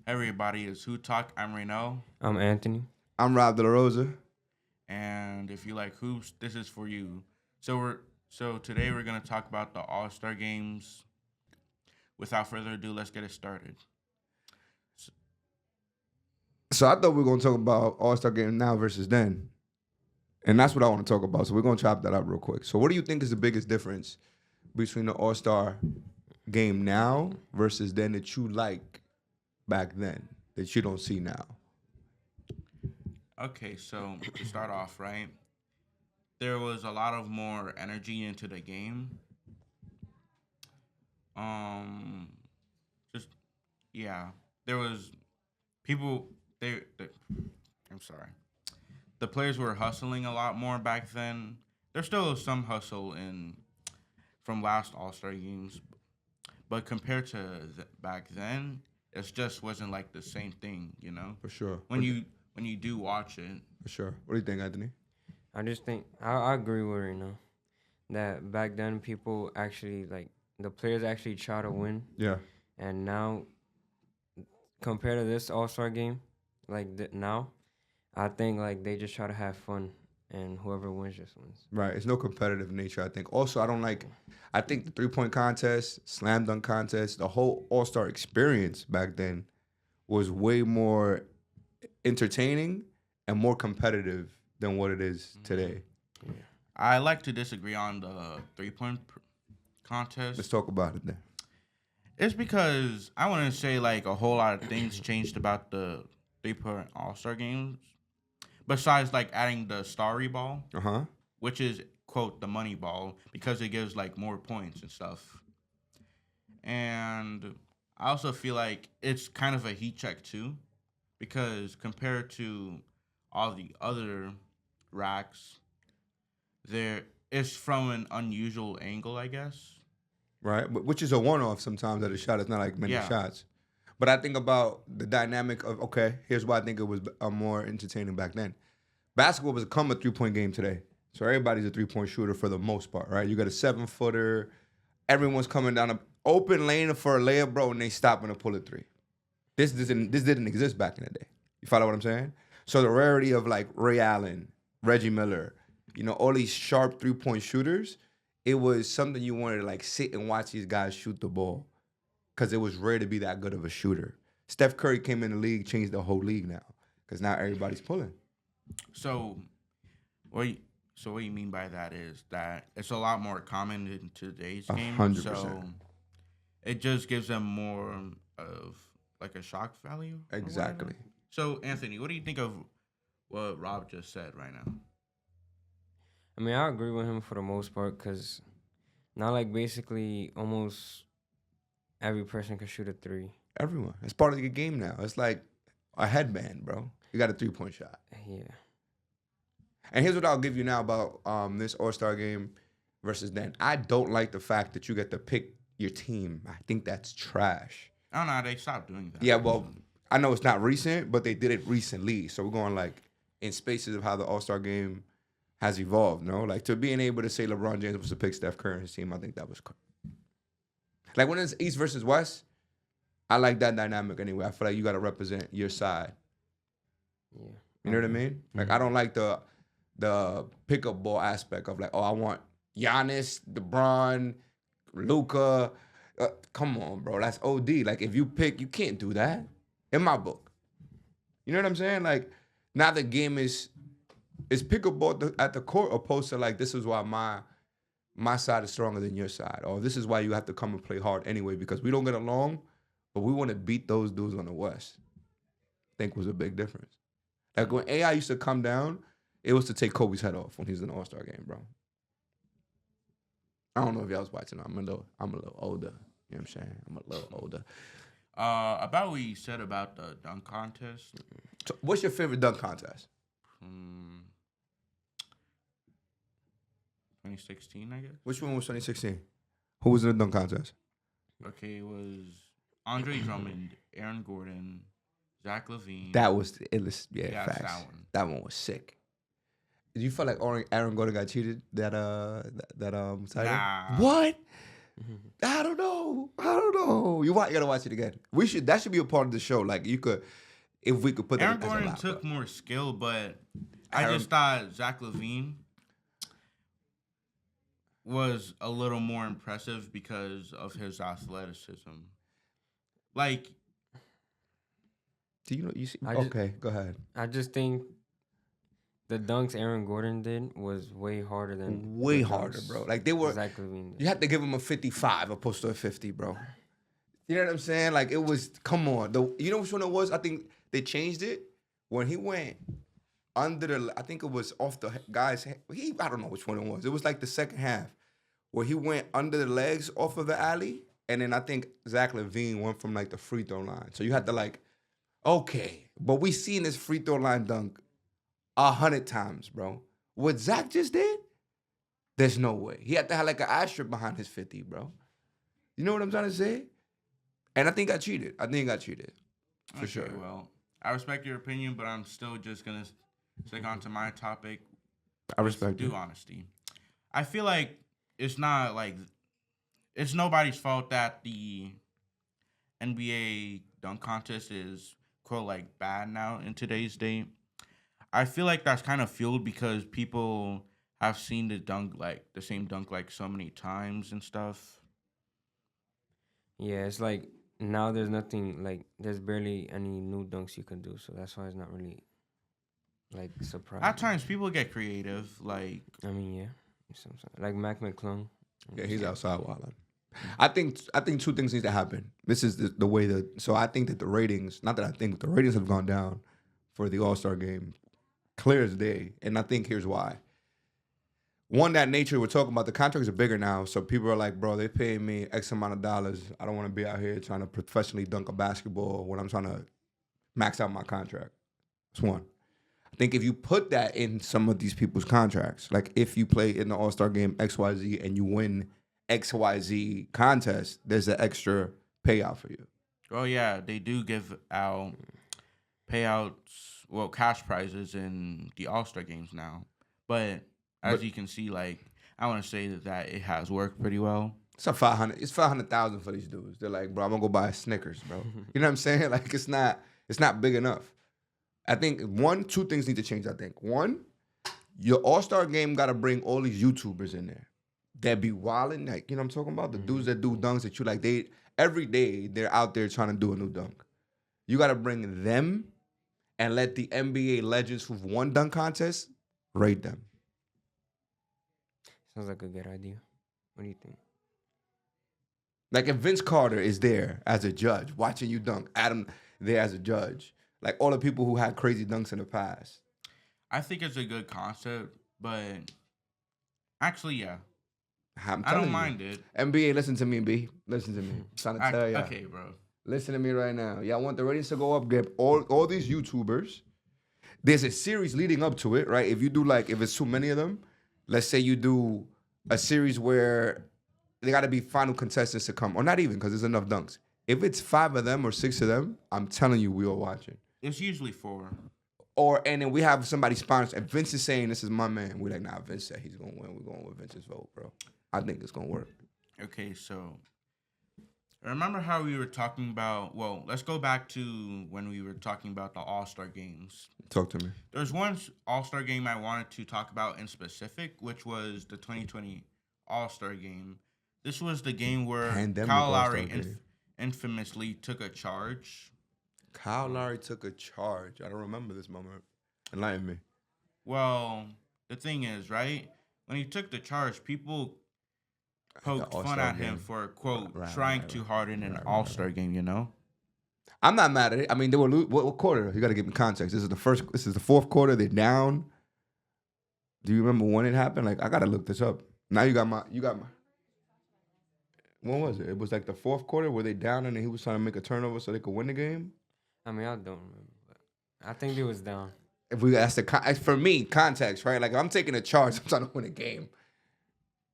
Everybody is Who Talk. I'm Reno. I'm Anthony. I'm Rob De La Rosa. And if you like hoops, this is for you. So today we're gonna talk about the All Star games. Without further ado, let's get it started. So I thought we were going to talk about All-Star Game now versus then. And that's what I want to talk about. So we're going to chop that up real quick. So what do you think is the biggest difference between the All-Star game now versus then that you like back then that you don't see now? Okay, so to start off, right, there was a lot of more energy into the game. Um, just yeah, there was people. I'm sorry. The players were hustling a lot more back then. There's still some hustle in from last All Star games, but compared to back then, it just wasn't like the same thing. For sure. When you do watch it. For sure. What do you think, Anthony? I just think I agree with her, that back then people actually the players actually try to win, Yeah. and now compared to this All-Star game, now, I think they just try to have fun, and whoever wins just wins. Right. It's no competitive nature, I think. Also, I think the three-point contest, slam dunk contest, the whole All-Star experience back then was way more entertaining and more competitive than what it is today. Yeah. I like to disagree on the 3-point contest. Let's talk about it then. It's because I want to say a whole lot of things changed about the 3-point All Star games. Besides adding the starry ball, which is quote the money ball because it gives more points and stuff. And I also feel like it's kind of a heat check too, because compared to all the other racks, there it's from an unusual angle, I guess. Right, which is a one-off sometimes at a shot. It's not like many shots. But I think about the dynamic of, okay, here's why I think it was more entertaining back then. Basketball has become a three-point game today. So everybody's a three-point shooter for the most part, right? You got a 7-footer. Everyone's coming down an open lane for a layup, bro, and they stop and pull a three. This didn't exist back in the day. You follow what I'm saying? So the rarity of Ray Allen, Reggie Miller, all these sharp three-point shooters, it was something you wanted to sit and watch these guys shoot the ball because it was rare to be that good of a shooter. Steph Curry came in the league, changed the whole league now because now everybody's pulling. So what you mean by that is that it's a lot more common in today's game. 100%. So it just gives them more of a shock value. Exactly. So Anthony, what do you think of what Rob just said right now? I mean, I agree with him for the most part because now, basically almost every person can shoot a three. Everyone. It's part of the game now. It's like a headband, bro. You got a three-point shot. Yeah. And here's what I'll give you now about this All-Star game versus then. I don't like the fact that you get to pick your team. I think that's trash. Oh, no, they stopped doing that. Yeah, well, I know it's not recent, but they did it recently. So we're going in spaces of how the All-Star game has evolved, no? To being able to say LeBron James was to pick Steph Curry and his team, I think that was when it's East versus West, I like that dynamic anyway. I feel like you got to represent your side. Yeah. You know what I mean? I don't like the pickup ball aspect of I want Giannis, LeBron, Luka. Come on, bro. That's OD. If you pick, you can't do that. In my book. You know what I'm saying? Now the game is pickup ball at the court opposed to this is why my side is stronger than your side. Or this is why you have to come and play hard anyway because we don't get along, but we want to beat those dudes on the West. I think was a big difference. When AI used to come down, it was to take Kobe's head off when he was in the All-Star game, bro. I don't know if y'all was watching. I'm a little older. You know what I'm saying? I'm a little older. About what you said about the dunk contest. So what's your favorite dunk contest? 2016, I guess. Which one was 2016? Who was in the dunk contest? Okay, it was Andre Drummond, Aaron Gordon, Zach LaVine. That was the illest. Yeah, Yeah, facts. that one. That one was sick. Did you feel like Aaron Gordon got cheated that title? Nah. What? I don't know. You gotta watch it again. That should be a part of the show. Like you could, if we could put that. Aaron Gordon took more skill, but I just thought Zach LaVine was a little more impressive because of his athleticism. Like, do you know? You see? Okay, go ahead. I just think the dunks Aaron Gordon did was way harder than way harder, bro. Like they were. Zach LaVine. You had to give him a 55 opposed to a 50, bro. You know what I'm saying? Like it was. Come on. You know which one it was? I think they changed it when he went under the. I think it was off the guy's. I don't know which one it was. It was like the second half where he went under the legs off of the alley, and then I think Zach LaVine went from like the free throw line. So you had to like, okay, but we seen this free throw line dunk 100 times, bro. What Zach just did, there's no way. He had to have like an asterisk behind his 50, bro. You know what I'm trying to say? And I think I cheated. For sure. Well, I respect your opinion, but I'm still just gonna stick on to my topic. I respect due honesty. I feel like it's not like it's nobody's fault that the NBA dunk contest is quote like bad now in today's day. I feel like that's kind of fueled because people have seen the same dunk like so many times and stuff. Yeah, it's like now there's nothing like there's barely any new dunks you can do, so that's why it's not really like surprising. At times people get creative, like I mean, yeah, like Mac McClung. Yeah, he's outside wilding. I think two things need to happen. This is the way that. So I think that the ratings, not that I think the ratings have gone down for the All-Star game, clear as day. And I think here's why. One, that nature we're talking about, the contracts are bigger now. So people are like, bro, they're paying me X amount of dollars. I don't want to be out here trying to professionally dunk a basketball when I'm trying to max out my contract. That's one. I think if you put that in some of these people's contracts, like if you play in the All-Star game XYZ and you win XYZ contest, there's an extra payout for you. Oh yeah, they do give out payouts, well, cash prizes in the All-Star games now. But as you can see, like I want to say that it has worked pretty well. It's a 500. It's 500,000 for these dudes. They're like, bro, I'm gonna go buy a Snickers, bro. You know what I'm saying? Like it's not big enough. I think two things need to change. I think one, your All-Star game got to bring all these YouTubers in there that be wilding, like you know what I'm talking about. The dudes that do dunks that you like, they every day they're out there trying to do a new dunk. You got to bring them and let the NBA legends who've won dunk contests rate them. Sounds like a good idea. What do you think? Like if Vince Carter is there as a judge watching you dunk, Adam there as a judge. Like all the people who had crazy dunks in the past. I think it's a good concept, but actually, yeah. I don't mind it. NBA, listen to me, B. Listen to me. I'm trying to tell you. Okay, bro. Listen to me right now. Y'all want the ratings to go up, get all these YouTubers. There's a series leading up to it, right? If you do if it's too many of them, let's say you do a series where they got to be final contestants to come, or not even because there's enough dunks. If it's 5 of them or 6 of them, I'm telling you, we are watching. It's usually 4. And then we have somebody sponsor. And Vince is saying, this is my man. We're like, nah, Vince said he's going to win. We're going with Vince's vote, bro. I think it's going to work. Okay, so remember how we were talking about, well, let's go back to when we were talking about the All-Star games. Talk to me. There's one All-Star game I wanted to talk about in specific, which was the 2020 All-Star game. This was the game where Kyle Lowry infamously took a charge. Kyle Lowry took a charge. I don't remember this moment. Enlighten me. Well, the thing is, right? When he took the charge, people poked fun at him for, quote, trying too hard in an All-Star game, you know? I'm not mad at it. I mean, they were what quarter? You got to give me context. This is the fourth quarter. They're down. Do you remember when it happened? Like, I got to look this up. Now you got my. When was it? It was like the fourth quarter where they down and he was trying to make a turnover so they could win the game? I mean, I don't remember. But I think it was down. If we ask for me, context, right? Like, if I'm taking a charge, I'm trying to win a game.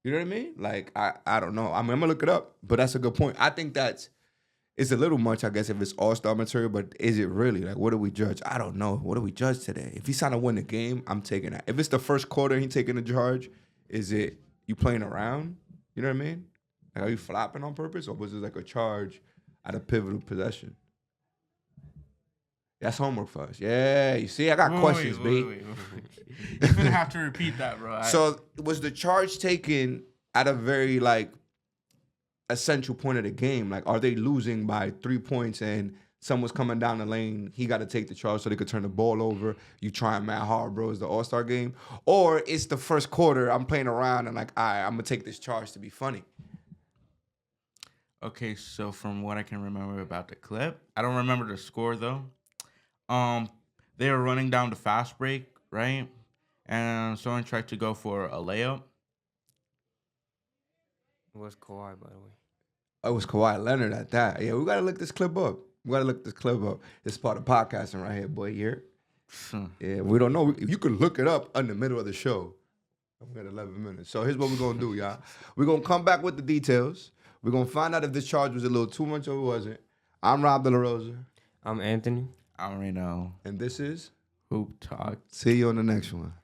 You know what I mean? Like, I don't know. I mean, I'm going to look it up, but that's a good point. I think it's a little much, I guess, if it's all-star material, but is it really? Like, what do we judge? I don't know. What do we judge today? If he's trying to win the game, I'm taking that. If it's the first quarter and he's taking the charge, is it you playing around? You know what I mean? Like, are you flopping on purpose, or was it like a charge at a pivotal possession. That's homework for us. Yeah, you see, I got questions, B. Wait. You're gonna have to repeat that, bro. So was the charge taken at a very like essential point of the game? Like, are they losing by 3 points and someone's coming down the lane, he got to take the charge so they could turn the ball over? You trying mad hard, bro. It's the All-Star game. Or it's the first quarter, I'm playing around and like, all right, I'm going to take this charge to be funny. Okay, so from what I can remember about the clip, I don't remember the score though. They were running down the fast break, right? And someone tried to go for a layup. It was Kawhi, by the way. It was Kawhi Leonard at that. Yeah, we got to look this clip up. It's part of podcasting right here, boy. Here. Yeah, we don't know. You can look it up in the middle of the show. We got 11 minutes. So here's what we're going to do, y'all. We're going to come back with the details. We're going to find out if this charge was a little too much or it wasn't. I'm Rob De La Rosa. I'm Anthony. I already know. And this is Hoop Talk. See you on the next one.